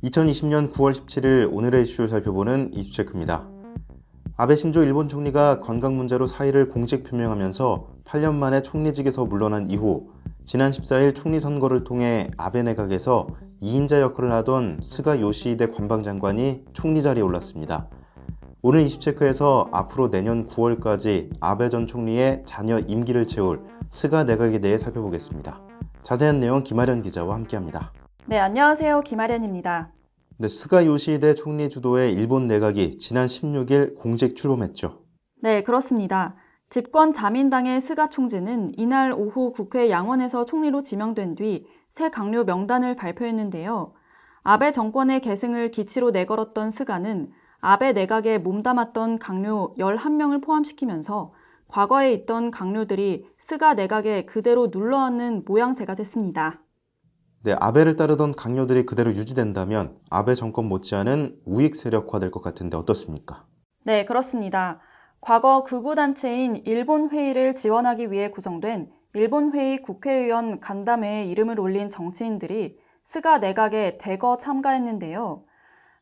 2020년 9월 17일 오늘의 이슈를 살펴보는 이슈체크입니다. 아베 신조 일본 총리가 건강 문제로 사의를 공식 표명하면서 8년 만에 총리직에서 물러난 이후 지난 14일 총리 선거를 통해 아베 내각에서 2인자 역할을 하던 스가 요시히데 관방장관이 총리 자리에 올랐습니다. 오늘 이슈체크에서 앞으로 내년 9월까지 아베 전 총리의 자녀 임기를 채울 스가 내각에 대해 살펴보겠습니다. 자세한 내용 김아련 기자와 함께합니다. 네, 안녕하세요. 김아련입니다. 네, 스가 요시히데 총리 주도의 일본 내각이 지난 16일 공식 출범했죠. 네, 그렇습니다. 집권 자민당의 스가 총재는 이날 오후 국회 양원에서 총리로 지명된 뒤 새 강료 명단을 발표했는데요. 아베 정권의 계승을 기치로 내걸었던 스가는 아베 내각에 몸담았던 강료 11명을 포함시키면서 과거에 있던 강료들이 스가 내각에 그대로 눌러앉는 모양새가 됐습니다. 네, 아베를 따르던 강요들이 그대로 유지된다면 아베 정권 못지않은 우익 세력화될 것 같은데 어떻습니까? 네, 그렇습니다. 과거 극우단체인 일본회의를 지원하기 위해 구성된 일본회의 국회의원 간담회에 이름을 올린 정치인들이 스가 내각에 대거 참가했는데요.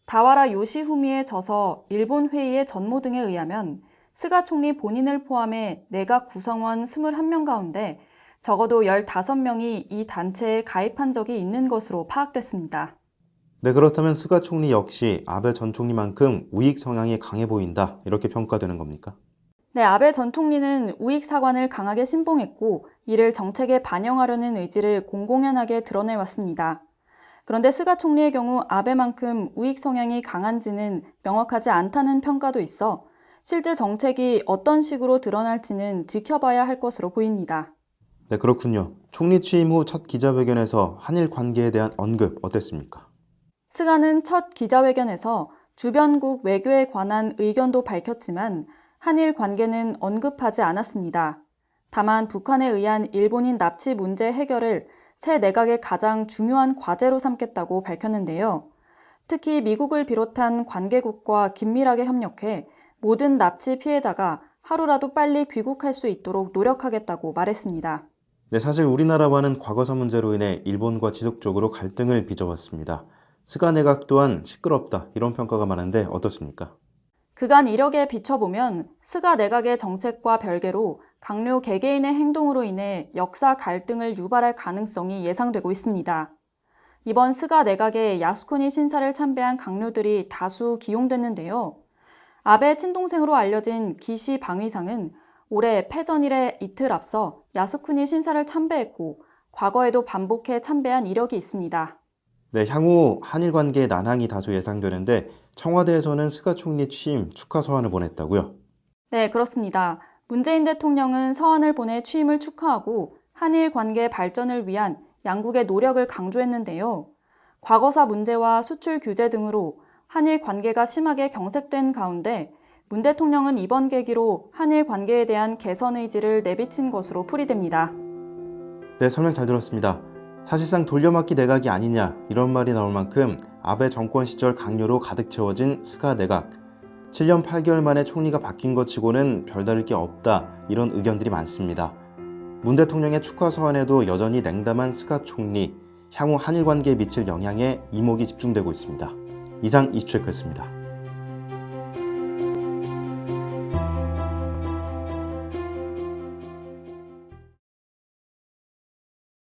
다와라 요시후미의 저서 일본회의의 전모 등에 의하면 스가 총리 본인을 포함해 내각 구성원 21명 가운데 적어도 15명이 이 단체에 가입한 적이 있는 것으로 파악됐습니다. 네, 그렇다면 스가 총리 역시 아베 전 총리만큼 우익 성향이 강해 보인다, 이렇게 평가되는 겁니까? 네, 아베 전 총리는 우익 사관을 강하게 신봉했고 이를 정책에 반영하려는 의지를 공공연하게 드러내왔습니다. 그런데 스가 총리의 경우 아베만큼 우익 성향이 강한지는 명확하지 않다는 평가도 있어 실제 정책이 어떤 식으로 드러날지는 지켜봐야 할 것으로 보입니다. 네, 그렇군요. 총리 취임 후 첫 기자회견에서 한일 관계에 대한 언급 어땠습니까? 스가는 첫 기자회견에서 주변국 외교에 관한 의견도 밝혔지만 한일 관계는 언급하지 않았습니다. 다만 북한에 의한 일본인 납치 문제 해결을 새 내각의 가장 중요한 과제로 삼겠다고 밝혔는데요. 특히 미국을 비롯한 관계국과 긴밀하게 협력해 모든 납치 피해자가 하루라도 빨리 귀국할 수 있도록 노력하겠다고 말했습니다. 네, 사실 우리나라와는 과거사 문제로 인해 일본과 지속적으로 갈등을 빚어왔습니다. 스가 내각 또한 시끄럽다, 이런 평가가 많은데 어떻습니까? 그간 이력에 비춰보면 스가 내각의 정책과 별개로 강료 개개인의 행동으로 인해 역사 갈등을 유발할 가능성이 예상되고 있습니다. 이번 스가 내각에 야스쿠니 신사를 참배한 강료들이 다수 기용됐는데요. 아베 친동생으로 알려진 기시 방위상은 올해 패전일에 이틀 앞서 야스쿠니 신사를 참배했고 과거에도 반복해 참배한 이력이 있습니다. 네, 향후 한일 관계의 난항이 다소 예상되는데 청와대에서는 스가 총리 취임 축하 서한을 보냈다고요? 네, 그렇습니다. 문재인 대통령은 서한을 보내 취임을 축하하고 한일 관계 발전을 위한 양국의 노력을 강조했는데요. 과거사 문제와 수출 규제 등으로 한일 관계가 심하게 경색된 가운데 문 대통령은 이번 계기로 한일 관계에 대한 개선 의지를 내비친 것으로 풀이됩니다. 네, 설명 잘 들었습니다. 사실상 돌려막기 내각이 아니냐, 이런 말이 나올 만큼 아베 정권 시절 강요로 가득 채워진 스가 내각. 7년 8개월 만에 총리가 바뀐 것 치고는 별다를 게 없다, 이런 의견들이 많습니다. 문 대통령의 축하 서한에도 여전히 냉담한 스가 총리, 향후 한일 관계에 미칠 영향에 이목이 집중되고 있습니다. 이상 이슈체크였습니다.